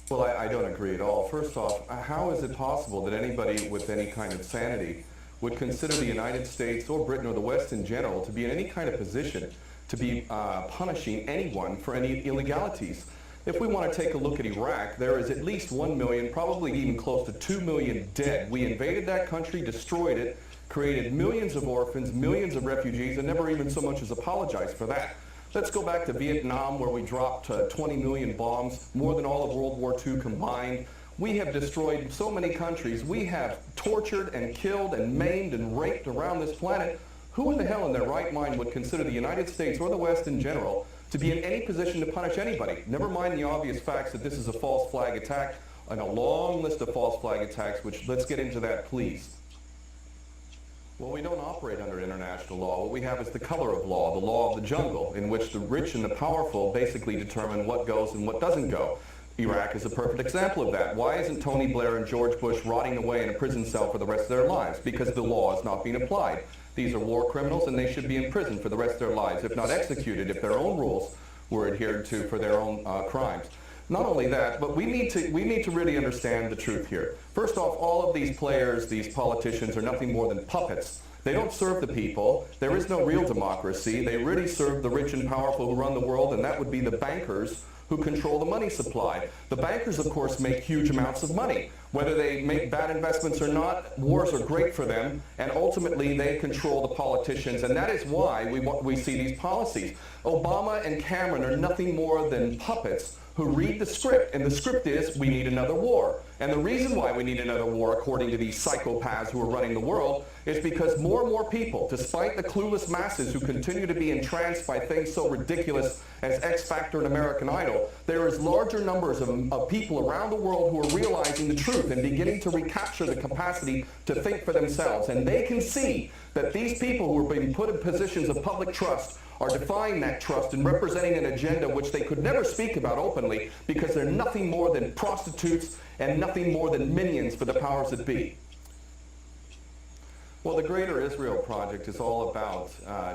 Well, I don't agree at all. First off, how is it possible that anybody with any kind of sanity would consider the United States or Britain or the West in general to be in any kind of position to be punishing anyone for any illegalities? If we want to take a look at Iraq, there is at least 1 million, probably even close to 2 million dead. We invaded that country, destroyed it, created millions of orphans, millions of refugees, and never even so much as apologized for that. Let's go back to Vietnam, where we dropped 20 million bombs, more than all of World War II combined. We have destroyed so many countries. We have tortured and killed and maimed and raped around this planet. Who in the hell in their right mind would consider the United States or the West in general to be in any position to punish anybody? Never mind the obvious facts that this is a false flag attack and a long list of false flag attacks, which let's get into that, please. Well, we don't operate under international law. What we have is the color of law of the jungle, in which the rich and the powerful basically determine what goes and what doesn't go. Iraq is a perfect example of that. Why isn't Tony Blair and George Bush rotting away in a prison cell for the rest of their lives? Because the law is not being applied. These are war criminals, and they should be in prison for the rest of their lives, if not executed, if their own rules were adhered to for their own crimes. Not only that, but we need to really understand the truth here. First off, all of these players, these politicians, are nothing more than puppets. They don't serve the people. There is no real democracy. They really serve the rich and powerful who run the world, and that would be the bankers who control the money supply. The bankers, of course, make huge amounts of money. Whether they make bad investments or not, wars are great for them, and ultimately they control the politicians, and that is why we see these policies. Obama and Cameron are nothing more than puppets who read the script, and the script is we need another war. And the reason why we need another war, according to these psychopaths who are running the world, is because more and more people, despite the clueless masses who continue to be entranced by things so ridiculous as X Factor and American Idol, there is larger numbers of people around the world who are realizing the truth and beginning to recapture the capacity to think for themselves. And they can see that these people who are being put in positions of public trust are defying that trust and representing an agenda which they could never speak about openly, because they're nothing more than prostitutes and nothing more than minions for the powers that be. Well, the Greater Israel Project is all about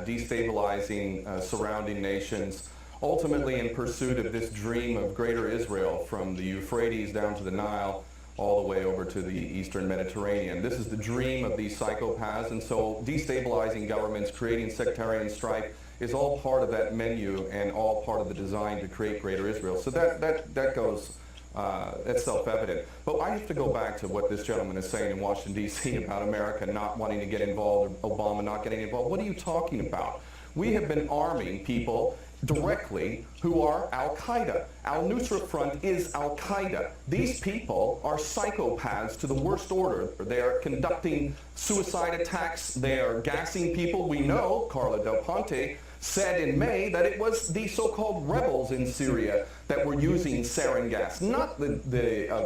destabilizing surrounding nations, ultimately in pursuit of this dream of Greater Israel from the Euphrates down to the Nile, all the way over to the Eastern Mediterranean. This is the dream of these psychopaths, and so destabilizing governments, creating sectarian strife, is all part of that menu and all part of the design to create Greater Israel. So that goes, that's self-evident. But I have to go back to what this gentleman is saying in Washington, D.C. about America not wanting to get involved, or Obama not getting involved. What are you talking about? We have been arming people directly who are Al-Qaeda. Al-Nusra Front is Al-Qaeda. These people are psychopaths to the worst order. They are conducting suicide attacks. They are gassing people. We know Carla Del Ponte said in May that it was the so-called rebels in Syria that were using sarin gas, not the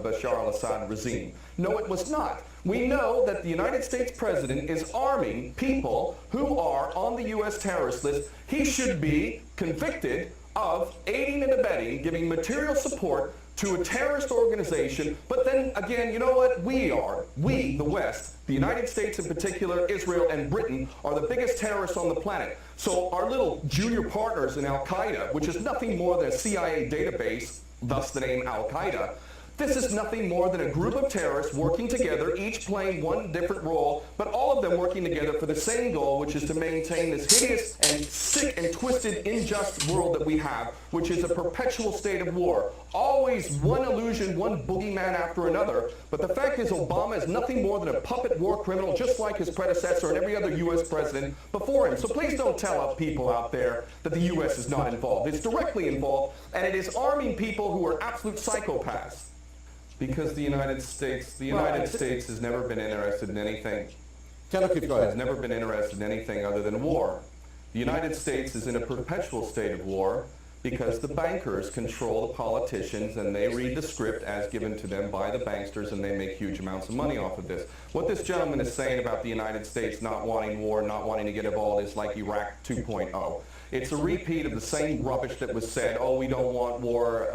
Bashar al-Assad regime. No, it was not. We know that the United States president is arming people who are on the U.S. terrorist list. He should be convicted of aiding and abetting, giving material support to a terrorist organization. But then again, you know what? We, the West, the United States in particular, Israel and Britain, are the biggest terrorists on the planet. So our little junior partners in Al-Qaeda, which is nothing more than a CIA database, thus the name Al-Qaeda, this is nothing more than a group of terrorists working together, each playing one different role, but all of them working together for the same goal, which is to maintain this hideous and sick and twisted, unjust world that we have, which is a perpetual state of war. Always one illusion, one boogeyman after another. But the fact is, Obama is nothing more than a puppet war criminal, just like his predecessor and every other U.S. president before him. So please don't tell people out there that the U.S. is not involved. It's directly involved, and it is arming people who are absolute psychopaths. Because the United States has never been interested in anything. Has never been interested in anything other than war. The United States is in a perpetual state of war because the bankers control the politicians, and they read the script as given to them by the banksters, and they make huge amounts of money off of this. What this gentleman is saying about the United States not wanting war, not wanting to get involved, is like Iraq 2.0. It's a repeat of the same rubbish that was said, oh, we don't want war,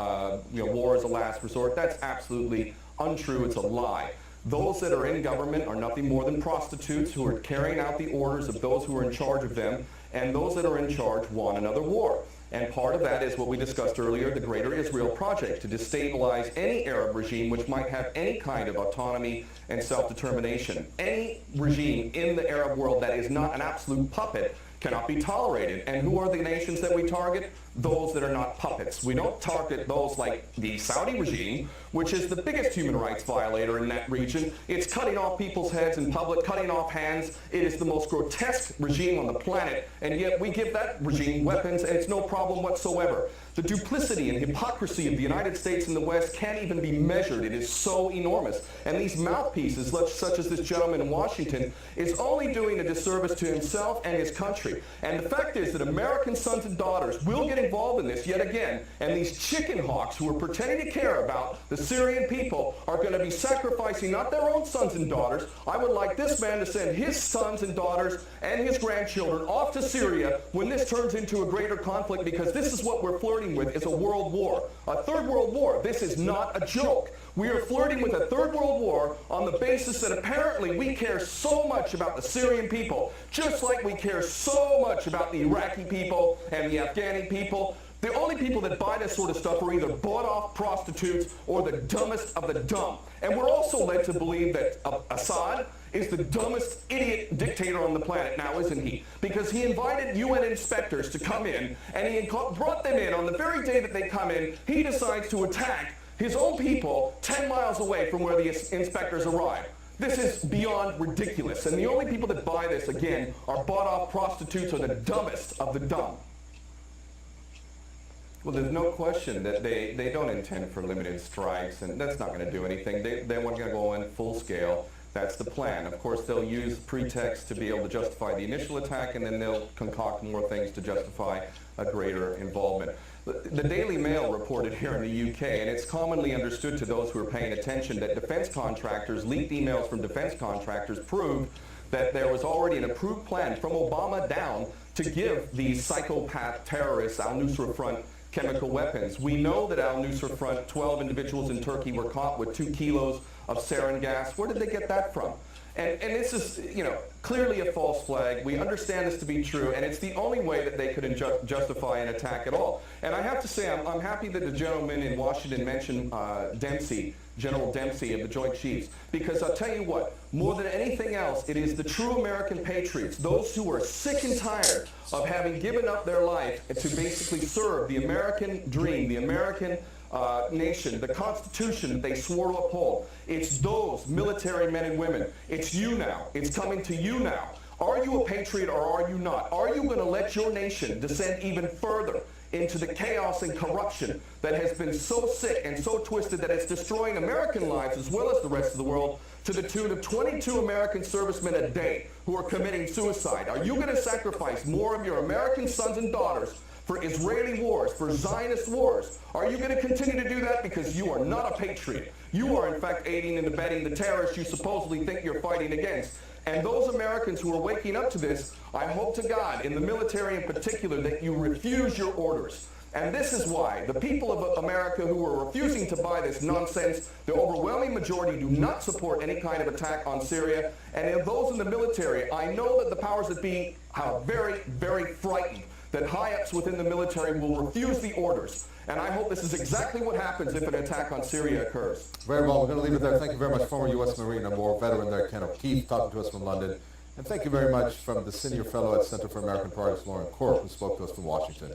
war is a last resort. That's absolutely untrue. It's a lie. Those that are in government are nothing more than prostitutes who are carrying out the orders of those who are in charge of them, and those that are in charge want another war. And part of that is what we discussed earlier, the Greater Israel Project, to destabilize any Arab regime which might have any kind of autonomy and self-determination. Any regime in the Arab world that is not an absolute puppet cannot be tolerated. And who are the nations that we target? Those that are not puppets. We don't target those like the Saudi regime, which is the biggest human rights violator in that region. It's cutting off people's heads in public, cutting off hands. It is the most grotesque regime on the planet, and yet we give that regime weapons, and it's no problem whatsoever. The duplicity and hypocrisy of the United States and the West can't even be measured. It is so enormous. And these mouthpieces, such as this gentleman in Washington, is only doing a disservice to himself and his country. And the fact is that American sons and daughters will get involved in this yet again, and these chicken hawks who are pretending to care about the Syrian people are going to be sacrificing not their own sons and daughters. I would like this man to send his sons and daughters and his grandchildren off to Syria when this turns into a greater conflict, because this is what we're flirting with, is a world war, a third world war. This is not a joke. We are flirting with a third world war on the basis that apparently we care so much about the Syrian people, just like we care so much about the Iraqi people and the Afghani people. The only people that buy this sort of stuff are either bought-off prostitutes or the dumbest of the dumb. And we're also led to believe that Assad is the dumbest idiot dictator on the planet now, isn't he? Because he invited UN inspectors to come in, and he brought them in. On the very day that they come in, he decides to attack his own people 10 miles away from where the inspectors arrive. This is beyond ridiculous. And the only people that buy this, again, are bought-off prostitutes or the dumbest of the dumb. Well, there's no question that they don't intend for limited strikes, and that's not going to do anything. They want to go in full scale. That's the plan. Of course, they'll use pretext to be able to justify the initial attack, and then they'll concoct more things to justify a greater involvement. The Daily Mail reported here in the UK, and it's commonly understood to those who are paying attention, that defense contractors, leaked emails from defense contractors proved that there was already an approved plan from Obama down to give these psychopath terrorists, Al-Nusra Front, chemical weapons. We know that Al-Nusra Front, 12 individuals in Turkey were caught with 2 kilos of sarin gas. Where did they get that from? And this is, clearly a false flag. We understand this to be true, and it's the only way that they could justify an attack at all. And I have to say, I'm happy that the gentleman in Washington mentioned Dempsey, General Dempsey of the Joint Chiefs, because I'll tell you what, more than anything else, it is the true American patriots, those who are sick and tired of having given up their life to basically serve the American dream, the American nation, the Constitution that they swore to uphold. It's those military men and women. It's you now. It's coming to you now. Are you a patriot or are you not? Are you going to let your nation descend even further into the chaos and corruption that has been so sick and so twisted that it's destroying American lives as well as the rest of the world, to the tune of 22 American servicemen a day who are committing suicide? Are you going to sacrifice more of your American sons and daughters for Israeli wars, for Zionist wars? Are you going to continue to do that because you are not a patriot? You are, in fact, aiding and abetting the terrorists you supposedly think you're fighting against. And those Americans who are waking up to this, I hope to God, in the military in particular, that you refuse your orders. And this is why the people of America who are refusing to buy this nonsense, the overwhelming majority do not support any kind of attack on Syria. And of those in the military, I know that the powers that be are very, very frightened that high-ups within the military will refuse the orders. And I hope this is exactly what happens if an attack on Syria occurs. Very well. We're going to leave it there. Thank you very much, former U.S. Marine and War veteran there, Ken O'Keefe, talking to us from London. And thank you very much from the Senior Fellow at Center for American Progress, Lauren Corp, who spoke to us from Washington.